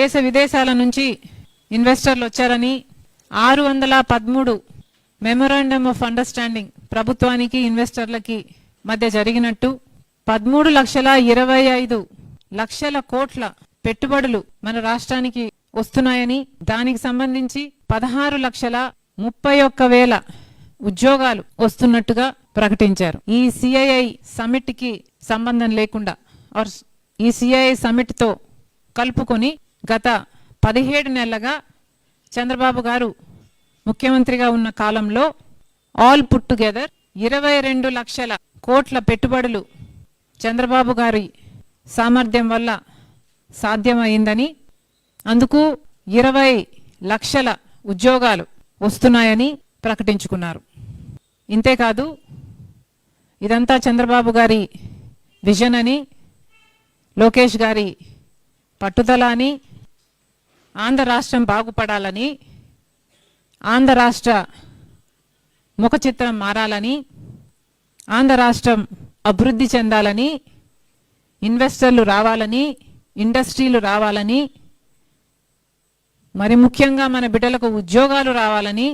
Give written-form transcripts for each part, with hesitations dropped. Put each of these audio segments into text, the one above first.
దేశ విదేశాల నుంచి ఇన్వెస్టర్లు వచ్చారని 613 మెమోరాండమ్ ఆఫ్ అండర్స్టాండింగ్ ప్రభుత్వానికి ఇన్వెస్టర్లకి మధ్య జరిగినట్టు 13,25,00,000 కోట్ల పెట్టుబడులు మన రాష్ట్రానికి వస్తున్నాయని దానికి సంబంధించి 16,31,000 ఉద్యోగాలు వస్తున్నట్టుగా ప్రకటించారు. ఈ సిఐఐ సమిట్ కి సంబంధం లేకుండా ఈ సిఐఐ సమిట్ తో కలుపుకొని గత 17 నెలలుగా చంద్రబాబు గారు ముఖ్యమంత్రిగా ఉన్న కాలంలో ఆల్ పుట్ టుగెదర్ 22 లక్షల కోట్ల పెట్టుబడులు చంద్రబాబు గారి సామర్థ్యం వల్ల సాధ్యమైందని, అందుకు 20 లక్షల ఉద్యోగాలు వస్తున్నాయని ప్రకటించుకున్నారు. ఇంతేకాదు ఇదంతా చంద్రబాబు గారి విజన్ అని, లోకేష్ గారి పట్టుదల అని, ఆంధ్ర రాష్ట్రం బాగుపడాలని, ఆంధ్ర రాష్ట్ర ముఖ చిత్రం మారాలని, ఆంధ్ర రాష్ట్రం అభివృద్ధి చెందాలని, ఇన్వెస్టర్లు రావాలని, ఇండస్ట్రీలు రావాలని, మరి ముఖ్యంగా మన బిడ్డలకు ఉద్యోగాలు రావాలని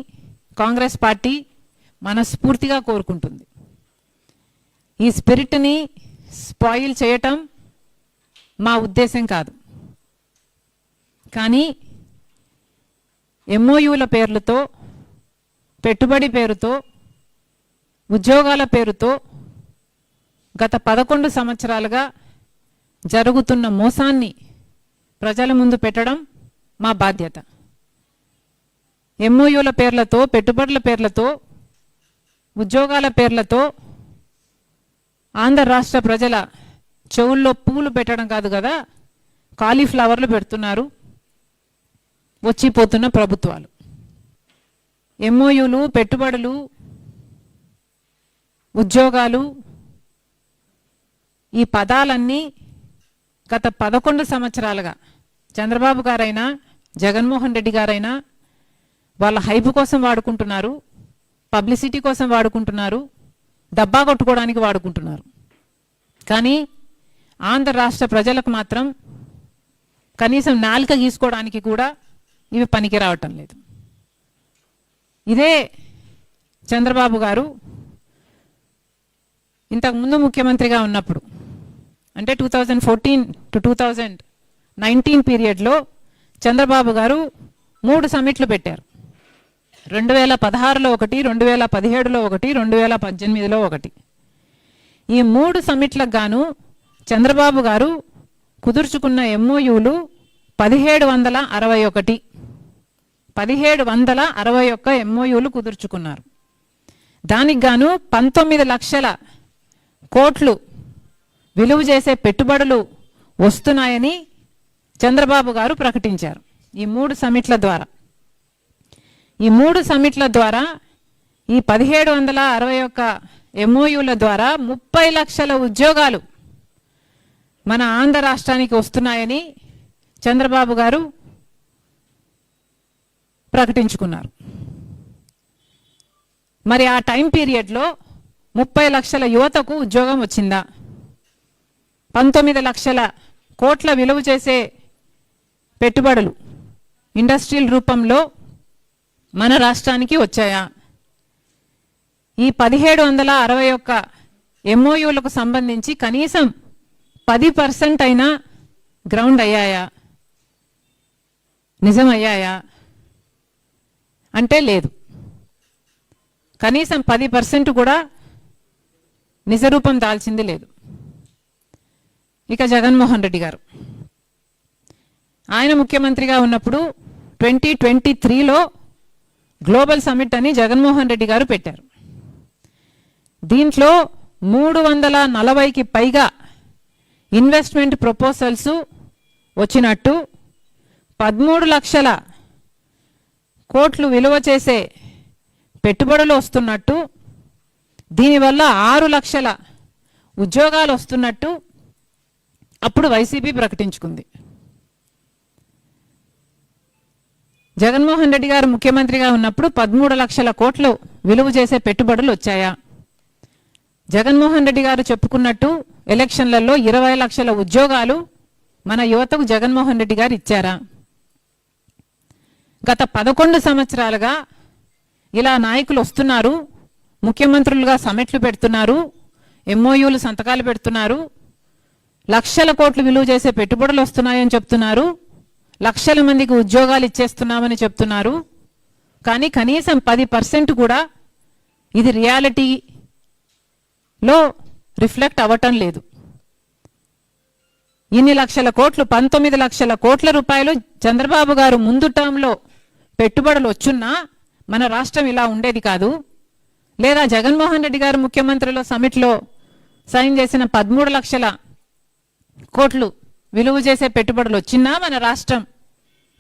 కాంగ్రెస్ పార్టీ మనస్ఫూర్తిగా కోరుకుంటుంది. ఈ స్పిరిట్ని స్పాయిల్ చేయటం మా ఉద్దేశం కాదు. కానీ ఎంఓయూల పేర్లతో, పెట్టుబడి పేరుతో, ఉద్యోగాల పేరుతో గత 11 సంవత్సరాలుగా జరుగుతున్న మోసాన్ని ప్రజల ముందు పెట్టడం మా బాధ్యత. ఎంఓయూల పేర్లతో, పెట్టుబడుల పేర్లతో, ఉద్యోగాల పేర్లతో ఆంధ్ర రాష్ట్ర ప్రజల చెవుల్లో పూలు పెట్టడం కాదు కదా, కాలీఫ్లవర్లు పెడుతున్నారు వచ్చిపోతున్న ప్రభుత్వాలు. ఎంఓయూలు, పెట్టుబడులు, ఉద్యోగాలు, ఈ పదాలన్నీ గత 11 సంవత్సరాలుగా చంద్రబాబు గారైనా జగన్మోహన్ రెడ్డి గారైనా వాళ్ళ హైప్ కోసం వాడుకుంటున్నారు, పబ్లిసిటీ కోసం వాడుకుంటున్నారు, డబ్బా కొట్టుకోవడానికి వాడుకుంటున్నారు. కానీ ఆంధ్ర రాష్ట్ర ప్రజలకు మాత్రం కనీసం నాలుక గీసుకోవడానికి కూడా ఇవి పనికి రావటం లేదు. ఇదే చంద్రబాబు గారు ఇంతకుముందు ముఖ్యమంత్రిగా ఉన్నప్పుడు, అంటే 2014 to 2019 పీరియడ్లో చంద్రబాబు గారు 3 సమిట్లు పెట్టారు. 2016లో ఒకటి, 2017లో ఒకటి, 2018లో ఒకటి. ఈ 3 సమిట్లకు గాను చంద్రబాబు గారు కుదుర్చుకున్న ఎంఓయూలు 1761 ఎంఓయూలు కుదుర్చుకున్నారు. దానికి గాను 19 లక్షల కోట్లు విలువ చేసే పెట్టుబడులు వస్తున్నాయని చంద్రబాబు గారు ప్రకటించారు. ఈ 3 సమిట్ల ద్వారా ఈ 1761 ఎంఓయూల ద్వారా 30 లక్షల ఉద్యోగాలు మన ఆంధ్ర రాష్ట్రానికి వస్తున్నాయని చంద్రబాబు గారు ప్రకటించుకున్నారు. మరి ఆ టైం పీరియడ్లో 30 లక్షల యువతకు ఉద్యోగం వచ్చిందా? 19 లక్షల కోట్ల విలువ చేసే పెట్టుబడులు ఇండస్ట్రియల్ రూపంలో మన రాష్ట్రానికి వచ్చాయా? ఈ 1761 ఎంఓయూలకు సంబంధించి కనీసం 10% అయినా గ్రౌండ్ అయ్యాయా, నిజమయ్యాయా అంటే లేదు. కనీసం 10% కూడా నిజరూపం దాల్చింది లేదు. ఇక జగన్మోహన్ రెడ్డి గారు ఆయన ముఖ్యమంత్రిగా ఉన్నప్పుడు 2023లో గ్లోబల్ సమిట్ అని జగన్మోహన్ రెడ్డి గారు పెట్టారు. దీంట్లో 340కి పైగా ఇన్వెస్ట్మెంట్ ప్రపోజల్స్ వచ్చినట్టు, 13 లక్షల కోట్లు విలువ చేసే పెట్టుబడులు వస్తున్నట్టు, దీనివల్ల 6 లక్షల ఉద్యోగాలు వస్తున్నట్టు అప్పుడు వైసీపీ ప్రకటించుకుంది. జగన్మోహన్ రెడ్డి గారు ముఖ్యమంత్రిగా ఉన్నప్పుడు 13 లక్షల కోట్లు విలువ చేసే పెట్టుబడులు వచ్చాయా? జగన్మోహన్ రెడ్డి గారు చెప్పుకున్నట్టు ఎలక్షన్లలో 20 లక్షల ఉద్యోగాలు మన యువతకు జగన్మోహన్ రెడ్డి గారు ఇచ్చారా? గత 11 సంవత్సరాలుగా ఇలా నాయకులు వస్తున్నారు, ముఖ్యమంత్రులుగా సమ్మిట్లు పెడుతున్నారు, ఎంఓయూలు సంతకాలు పెడుతున్నారు, లక్షల కోట్లు విలువ చేసే పెట్టుబడులు వస్తున్నాయని చెప్తున్నారు, లక్షల మందికి ఉద్యోగాలు ఇచ్చేస్తున్నామని చెప్తున్నారు. కానీ కనీసం 10% కూడా ఇది రియాలిటీలో రిఫ్లెక్ట్ అవ్వటం లేదు. ఇన్ని లక్షల కోట్లు, 19 లక్షల కోట్ల రూపాయలు చంద్రబాబు గారు ముందు టర్మ్లో పెట్టుబడులు వచ్చున్నా మన రాష్ట్రం ఇలా ఉండేది కాదు. లేదా జగన్మోహన్ రెడ్డి గారు ముఖ్యమంత్రిలో సమిట్లో సైన్ చేసిన 13 లక్షల కోట్లు విలువ చేసే పెట్టుబడులు వచ్చినా మన రాష్ట్రం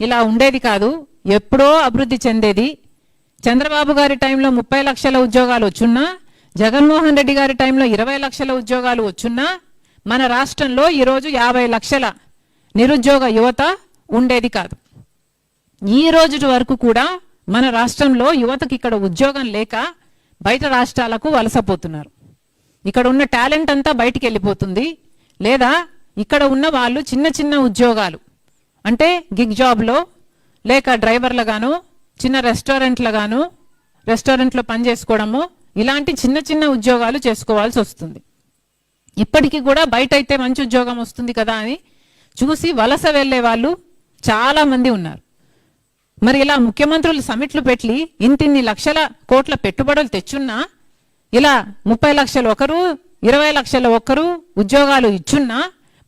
ఇలా ఉండేది కాదు, ఎప్పుడో అభివృద్ధి చెందేది. చంద్రబాబు గారి టైంలో 30 లక్షల ఉద్యోగాలు వచ్చున్నా, జగన్మోహన్ రెడ్డి గారి టైంలో 20 లక్షల ఉద్యోగాలు వచ్చున్నా మన రాష్ట్రంలో ఈరోజు 50 లక్షల నిరుద్యోగ యువత ఉండేది కాదు. ఈ రోజు వరకు కూడా మన రాష్ట్రంలో యువతకి ఇక్కడ ఉద్యోగం లేక బయట రాష్ట్రాలకు వలసపోతున్నారు. ఇక్కడ ఉన్న టాలెంట్ అంతా బయటికి వెళ్ళిపోతుంది. లేదా ఇక్కడ ఉన్న వాళ్ళు చిన్న చిన్న ఉద్యోగాలు అంటే గిగ్ జాబ్లో లేక డ్రైవర్లుగాను, చిన్న రెస్టారెంట్లో పనిచేసుకోవడము, ఇలాంటి చిన్న చిన్న ఉద్యోగాలు చేసుకోవాల్సి వస్తుంది. ఇప్పటికీ కూడా బయట అయితే మంచి ఉద్యోగం వస్తుంది కదా అని చూసి వలస వెళ్ళే వాళ్ళు చాలా మంది ఉన్నారు. మరి ఇలా ముఖ్యమంత్రులు సమిట్లు పెట్టి ఇంతిన్ని లక్షల కోట్ల పెట్టుబడులు తెచ్చున్నా, ఇలా 30 లక్షలు ఒకరు, 20 లక్షల ఒకరు ఉద్యోగాలు ఇచ్చున్నా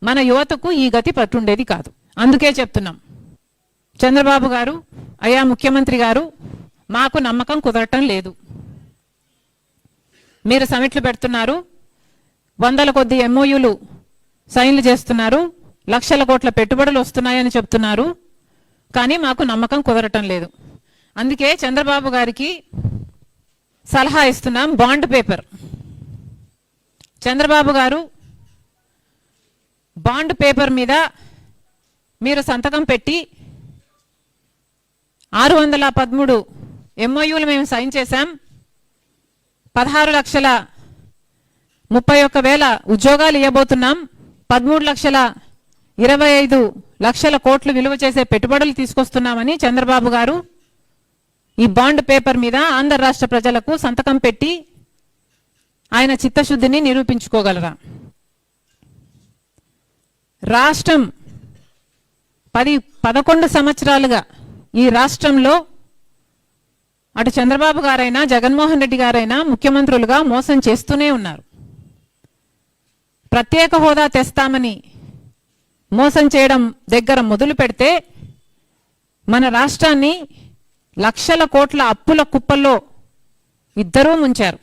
మన యువతకు ఈ గతి పట్టుండేది కాదు. అందుకే చెప్తున్నాం, చంద్రబాబు గారు, అయ్యా ముఖ్యమంత్రి గారు, మాకు నమ్మకం కుదరటం లేదు. మీరు సమిట్లు పెడుతున్నారు, 100ల కొద్ది ఎంఓయూలు సైన్లు చేస్తున్నారు, లక్షల కోట్ల పెట్టుబడులు వస్తున్నాయని చెప్తున్నారు, కానీ మాకు నమ్మకం కుదరటం లేదు. అందుకే చంద్రబాబు గారికి సలహా ఇస్తున్నాం, బాండ్ పేపర్. చంద్రబాబు గారు బాండ్ పేపర్ మీద మీరు సంతకం పెట్టి 613 ఎంఓయూలు మేము సైన్ చేశాం, 16,31,000 ఉద్యోగాలు ఇవ్వబోతున్నాం, 13,25,00,000 కోట్లు విలువ చేసే పెట్టుబడులు తీసుకొస్తున్నామని చంద్రబాబు గారు ఈ బాండ్ పేపర్ మీద ఆంధ్ర రాష్ట్ర ప్రజలకు సంతకం పెట్టి ఆయన చిత్తశుద్ధిని నిరూపించుకోగలరా? రాష్ట్రం 11 సంవత్సరాలుగా ఈ రాష్ట్రంలో అటు చంద్రబాబు గారైనా జగన్మోహన్ రెడ్డి గారైనా ముఖ్యమంత్రులుగా మోసం చేస్తూనే ఉన్నారు. ప్రత్యేక హోదా తెస్తామని మోసం చేయడం దగ్గర మొదలు పెడితే మన రాష్ట్రాన్ని లక్షల కోట్ల అప్పుల కుప్పల్లో ఇద్దరూ ముంచారు.